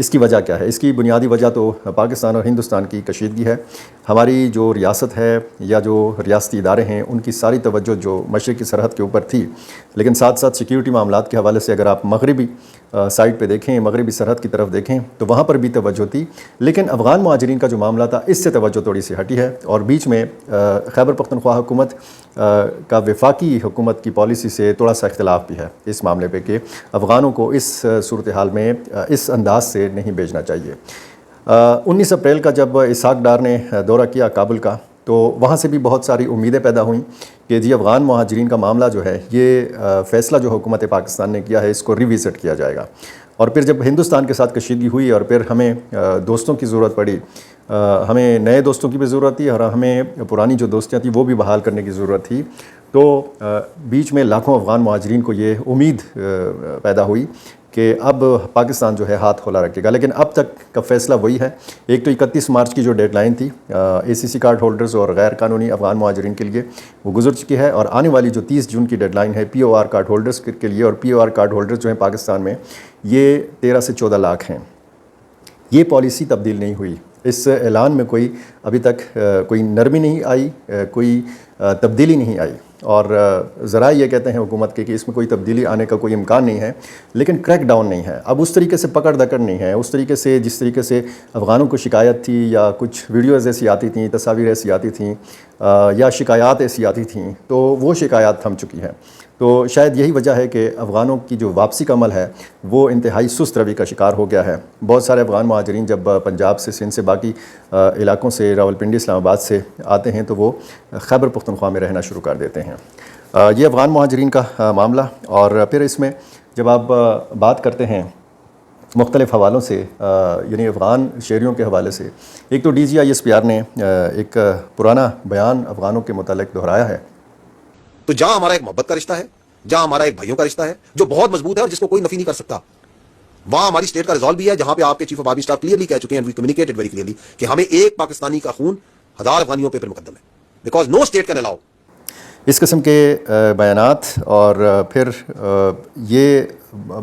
اس کی وجہ کیا ہے؟ اس کی بنیادی وجہ تو پاکستان اور ہندوستان کی کشیدگی ہے۔ ہماری جو ریاست ہے یا جو ریاستی ادارے ہیں ان کی ساری توجہ جو مشرقی سرحد کے اوپر تھی، لیکن ساتھ ساتھ سیکیورٹی معاملات کے حوالے سے اگر آپ مغربی سائٹ پہ دیکھیں، مغربی سرحد کی طرف دیکھیں تو وہاں پر بھی توجہ تھی، لیکن افغان مہاجرین کا جو معاملہ تھا اس سے توجہ تھوڑی سی ہٹی ہے، اور بیچ میں خیبر پختونخوا حکومت کا وفاقی حکومت کی پالیسی سے تھوڑا سا اختلاف بھی ہے اس معاملے پہ کہ افغانوں کو اس صورتحال میں اس انداز سے نہیں بھیجنا چاہیے۔ 19 اپریل کا جب اسحاق ڈار نے دورہ کیا کابل کا، تو وہاں سے بھی بہت ساری امیدیں پیدا ہوئیں کہ جی افغان مہاجرین کا معاملہ جو ہے یہ فیصلہ جو حکومت پاکستان نے کیا ہے اس کو ریویزٹ کیا جائے گا۔ اور پھر جب ہندوستان کے ساتھ کشیدگی ہوئی اور پھر ہمیں دوستوں کی ضرورت پڑی، ہمیں نئے دوستوں کی بھی ضرورت تھی اور ہمیں پرانی جو دوستیاں تھیں وہ بھی بحال کرنے کی ضرورت تھی، تو بیچ میں لاکھوں افغان مہاجرین کو یہ امید پیدا ہوئی کہ اب پاکستان جو ہے ہاتھ کھولا رکھے گا، لیکن اب تک کا فیصلہ وہی ہے۔ ایک تو 31 مارچ کی جو ڈیڈ لائن تھی ACC کارڈ ہولڈرز اور غیر قانونی افغان مہاجرین کے لیے وہ گزر چکی ہے، اور آنے والی جو 30 جون کی ڈیڈ لائن ہے POR کارڈ ہولڈرز کے لیے، اور POR کارڈ ہولڈرز جو ہیں پاکستان میں یہ 13 سے 14 لاکھ ہیں۔ یہ پالیسی تبدیل نہیں ہوئی، اس اعلان میں کوئی ابھی تک کوئی نرمی نہیں آئی، کوئی تبدیلی نہیں آئی، اور ذرائع یہ کہتے ہیں حکومت کے کہ اس میں کوئی تبدیلی آنے کا کوئی امکان نہیں ہے، لیکن کریک ڈاؤن نہیں ہے۔ اب اس طریقے سے پکڑ دکڑ نہیں ہے، اس طریقے سے جس طریقے سے افغانوں کو شکایت تھی یا کچھ ویڈیوز ایسی آتی تھیں، تصاویر ایسی آتی تھیں یا شکایات ایسی آتی تھیں، تو وہ شکایات تھم چکی ہیں۔ تو شاید یہی وجہ ہے کہ افغانوں کی جو واپسی کا عمل ہے وہ انتہائی سست روی کا شکار ہو گیا ہے۔ بہت سارے افغان مہاجرین جب پنجاب سے، سندھ سے، باقی علاقوں سے، راولپنڈی، اسلام آباد سے آتے ہیں تو وہ خیبر پختونخوا میں رہنا شروع کر دیتے ہیں۔ یہ افغان مہاجرین کا معاملہ، اور پھر اس میں جب آپ بات کرتے ہیں مختلف حوالوں سے، یعنی افغان شہریوں کے حوالے سے، ایک تو DGISPR نے ایک پرانا بیان افغانوں کے متعلق دہرایا ہے۔ تو جہاں ہمارا ایک محبت کا رشتہ ہے، جہاں ہمارا ایک بھائیوں کا رشتہ ہے جو بہت مضبوط ہے اور جس کو کوئی نفی نہیں کر سکتا، وہاں ہماری اسٹیٹ کا ریزالو بھی ہے، جہاں پہ آپ کے chief of army staff clearly کہہ چکے ہیں، وی کمیونیکیٹڈ ویری کلیئرلی کہ ہمیں ایک پاکستانی کا خون 1000 افغانیوں پہ مقدم ہے، because no state can allow اس قسم کے بیانات، اور پھر یہ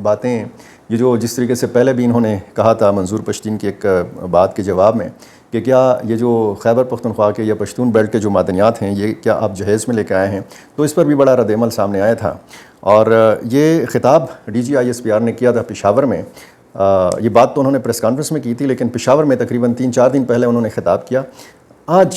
باتیں، یہ جو جس طریقے سے پہلے بھی انہوں نے کہا تھا منظور پشتین کی ایک بات کے جواب میں کہ کیا یہ جو خیبر پختونخوا کے یا پشتون بیلٹ کے جو معدنیات ہیں یہ کیا آپ جہیز میں لے کے آئے ہیں، تو اس پر بھی بڑا رد عمل سامنے آیا تھا۔ اور یہ خطاب DGISPR نے کیا تھا پشاور میں، یہ بات تو انہوں نے پریس کانفرنس میں کی تھی، لیکن پشاور میں تقریباً 3-4 دن پہلے انہوں نے خطاب کیا۔ آج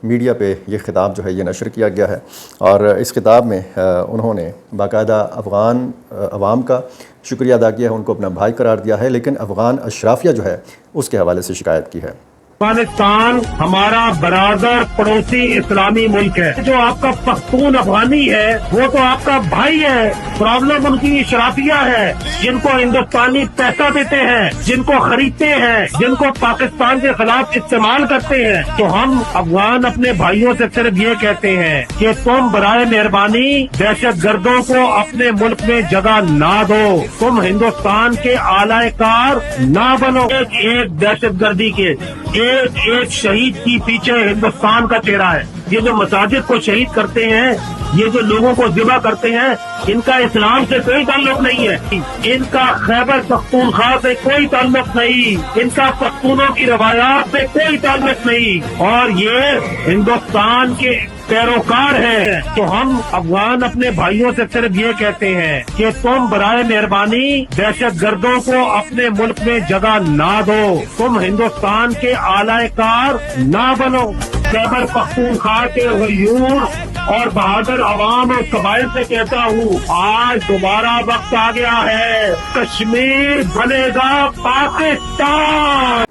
میڈیا پہ یہ خطاب جو ہے یہ نشر کیا گیا ہے، اور اس خطاب میں انہوں نے باقاعدہ افغان عوام کا شکریہ ادا کیا ہے، ان کو اپنا بھائی قرار دیا ہے، لیکن افغان اشرافیہ جو ہے اس کے حوالے سے شکایت کی ہے۔ افغانستان ہمارا برادر پڑوسی اسلامی ملک ہے، جو آپ کا پختون افغانی ہے وہ تو آپ کا بھائی ہے، پرابلم ان کی اشرافیہ ہے، جن کو ہندوستانی پیسہ دیتے ہیں، جن کو خریدتے ہیں، جن کو پاکستان کے خلاف استعمال کرتے ہیں۔ تو ہم افغان اپنے بھائیوں سے صرف یہ کہتے ہیں کہ تم برائے مہربانی دہشت گردوں کو اپنے ملک میں جگہ نہ دو، تم ہندوستان کے اعلی کار نہ بنو۔ ایک دہشت گردی کے ایک شہید کی پیچھے ہندوستان کا چہرہ ہے۔ یہ جو مساجد کو شہید کرتے ہیں، یہ جو لوگوں کو ذبح کرتے ہیں، ان کا اسلام سے کوئی تعلق نہیں ہے، ان کا خیبر پختونخوا سے کوئی تعلق نہیں، ان کا پختونوں کی روایات سے کوئی تعلق نہیں، اور یہ ہندوستان کے پیروکار ہیں۔ تو ہم افغان اپنے بھائیوں سے صرف یہ کہتے ہیں کہ تم برائے مہربانی دہشت گردوں کو اپنے ملک میں جگہ نہ دو، تم ہندوستان کے اعلی کار نہ بنو۔ خیبر پختونخوا کے غیور اور بہادر عوام اور قبائل سے کہتا ہوں، آج دوبارہ وقت آ گیا ہے، کشمیر بنے گا پاکستان۔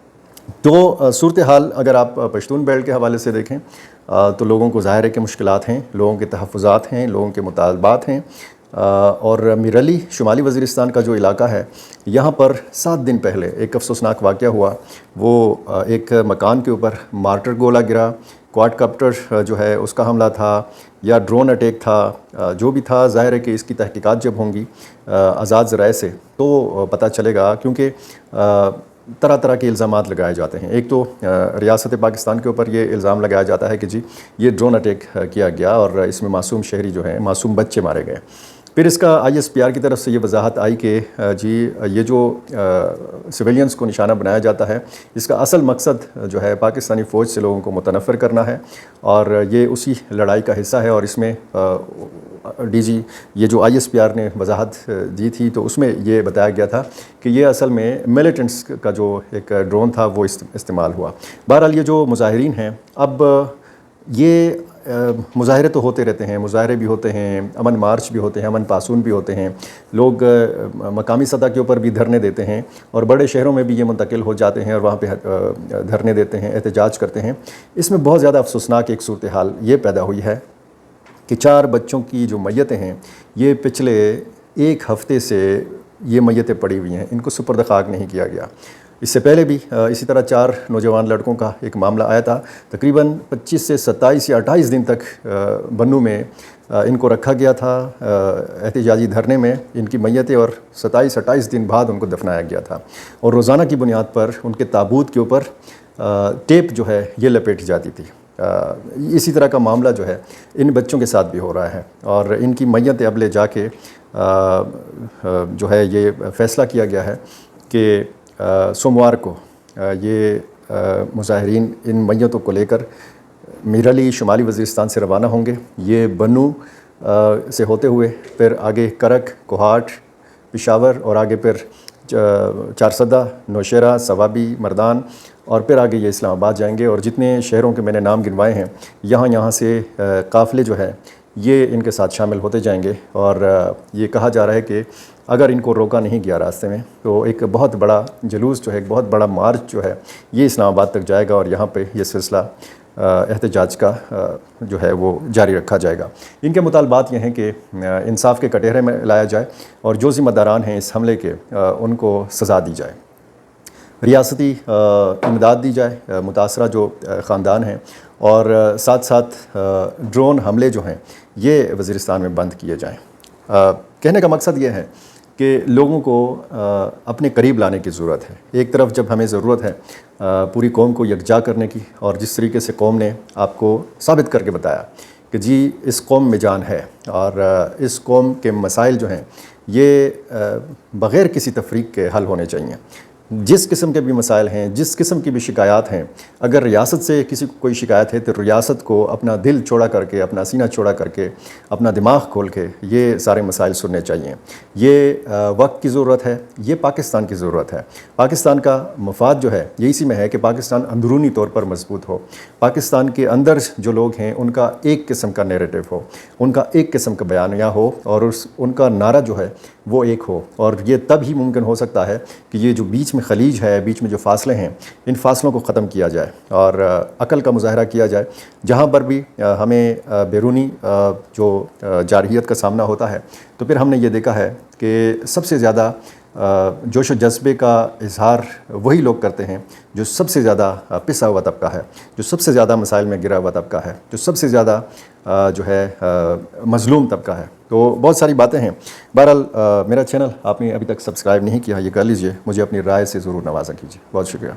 تو صورتحال اگر آپ پشتون بیلٹ کے حوالے سے دیکھیں تو لوگوں کو ظاہر ہے کہ مشکلات ہیں، لوگوں کے تحفظات ہیں، لوگوں کے مطالبات ہیں، اور میرالی شمالی وزیرستان کا جو علاقہ ہے یہاں پر 7 دن پہلے ایک افسوسناک واقعہ ہوا۔ وہ ایک مکان کے اوپر مارٹر گولہ گرا، کوارڈ کاپٹر جو ہے اس کا حملہ تھا یا ڈرون اٹیک تھا، جو بھی تھا ظاہر ہے کہ اس کی تحقیقات جب ہوں گی آزاد ذرائع سے تو پتہ چلے گا، کیونکہ طرح طرح کے الزامات لگائے جاتے ہیں۔ ایک تو ریاست پاکستان کے اوپر یہ الزام لگایا جاتا ہے کہ جی یہ ڈرون اٹیک کیا گیا اور اس میں معصوم شہری جو ہیں، معصوم بچے مارے گئے، پھر اس کا ISPR کی طرف سے یہ وضاحت آئی کہ جی یہ جو سویلینز کو نشانہ بنایا جاتا ہے اس کا اصل مقصد جو ہے پاکستانی فوج سے لوگوں کو متنفر کرنا ہے، اور یہ اسی لڑائی کا حصہ ہے۔ اور اس میں DG یہ جو ISPR نے وضاحت دی تھی تو اس میں یہ بتایا گیا تھا کہ یہ اصل میں ملیٹنٹس کا جو ایک ڈرون تھا وہ استعمال ہوا۔ بہرحال یہ جو مظاہرین ہیں، اب یہ مظاہرے تو ہوتے رہتے ہیں، مظاہرے بھی ہوتے ہیں، امن مارچ بھی ہوتے ہیں، امن پاسون بھی ہوتے ہیں، لوگ مقامی سطح کے اوپر بھی دھرنے دیتے ہیں، اور بڑے شہروں میں بھی یہ منتقل ہو جاتے ہیں اور وہاں پہ دھرنے دیتے ہیں، احتجاج کرتے ہیں۔ اس میں بہت زیادہ افسوسناک ایک صورتحال یہ پیدا ہوئی ہے کہ 4 بچوں کی جو میتیں ہیں یہ پچھلے 1 ہفتے سے یہ میتیں پڑی ہوئی ہیں، ان کو سپرد خاک نہیں کیا گیا۔ اس سے پہلے بھی اسی طرح 4 نوجوان لڑکوں کا ایک معاملہ آیا تھا، تقریباً 25 سے 27 یا 28 دن تک بنو میں ان کو رکھا گیا تھا احتجاجی دھرنے میں، ان کی میتیں، اور 27-28 دن بعد ان کو دفنایا گیا تھا، اور روزانہ کی بنیاد پر ان کے تابوت کے اوپر ٹیپ جو ہے یہ لپیٹی جاتی تھی۔ اسی طرح کا معاملہ جو ہے ان بچوں کے ساتھ بھی ہو رہا ہے، اور ان کی میتیں اب لے جا کے جو ہے یہ فیصلہ کیا گیا ہے کہ سوموار کو یہ مظاہرین ان میتوں کو لے کر میرالی شمالی وزیرستان سے روانہ ہوں گے۔ یہ بنو سے ہوتے ہوئے پھر آگے کرک، کوہاٹ، پشاور، اور آگے پھر چارسدہ، نوشیرہ، سوابی، مردان، اور پھر آگے یہ اسلام آباد جائیں گے۔ اور جتنے شہروں کے میں نے نام گنوائے ہیں یہاں سے قافلے جو ہے یہ ان کے ساتھ شامل ہوتے جائیں گے، اور یہ کہا جا رہا ہے کہ اگر ان کو روکا نہیں گیا راستے میں تو ایک بہت بڑا جلوس جو ہے، ایک بہت بڑا مارچ جو ہے یہ اسلام آباد تک جائے گا، اور یہاں پہ یہ سلسلہ احتجاج کا جو ہے وہ جاری رکھا جائے گا۔ ان کے مطالبات یہ ہیں کہ انصاف کے کٹہرے میں لایا جائے، اور جو ذمہ داران ہیں اس حملے کے ان کو سزا دی جائے، ریاستی امداد دی جائے متاثرہ جو خاندان ہیں، اور ساتھ ساتھ ڈرون حملے جو ہیں یہ وزیرستان میں بند کیے جائیں۔ کہنے کا مقصد یہ ہے کہ لوگوں کو اپنے قریب لانے کی ضرورت ہے۔ ایک طرف جب ہمیں ضرورت ہے پوری قوم کو یکجا کرنے کی، اور جس طریقے سے قوم نے آپ کو ثابت کر کے بتایا کہ جی اس قوم میں جان ہے، اور اس قوم کے مسائل جو ہیں یہ بغیر کسی تفریق کے حل ہونے چاہیے۔ جس قسم کے بھی مسائل ہیں، جس قسم کی بھی شکایات ہیں، اگر ریاست سے کسی کو کوئی شکایت ہے تو ریاست کو اپنا دل چوڑا کر کے، اپنا سینہ چوڑا کر کے، اپنا دماغ کھول کے یہ سارے مسائل سننے چاہیے۔ یہ وقت کی ضرورت ہے، یہ پاکستان کی ضرورت ہے۔ پاکستان کا مفاد جو ہے یہ اسی میں ہے کہ پاکستان اندرونی طور پر مضبوط ہو، پاکستان کے اندر جو لوگ ہیں ان کا ایک قسم کا نیریٹو ہو، ان کا ایک قسم کا بیانیہ ہو، اور ان کا نعرہ جو ہے وہ ایک ہو۔ اور یہ تب ہی ممکن ہو سکتا ہے کہ یہ جو بیچ میں خلیج ہے، بیچ میں جو فاصلے ہیں، ان فاصلوں کو ختم کیا جائے اور عقل کا مظاہرہ کیا جائے۔ جہاں پر بھی ہمیں بیرونی جو جارحیت کا سامنا ہوتا ہے تو پھر ہم نے یہ دیکھا ہے کہ سب سے زیادہ جوش و جذبے کا اظہار وہی لوگ کرتے ہیں جو سب سے زیادہ پسا ہوا طبقہ ہے، جو سب سے زیادہ مسائل میں گرا ہوا طبقہ ہے، جو سب سے زیادہ جو ہے مظلوم طبقہ ہے۔ تو بہت ساری باتیں ہیں۔ بہرحال میرا چینل آپ نے ابھی تک سبسکرائب نہیں کیا، یہ کر لیجئے، مجھے اپنی رائے سے ضرور نوازا کیجیے۔ بہت شکریہ۔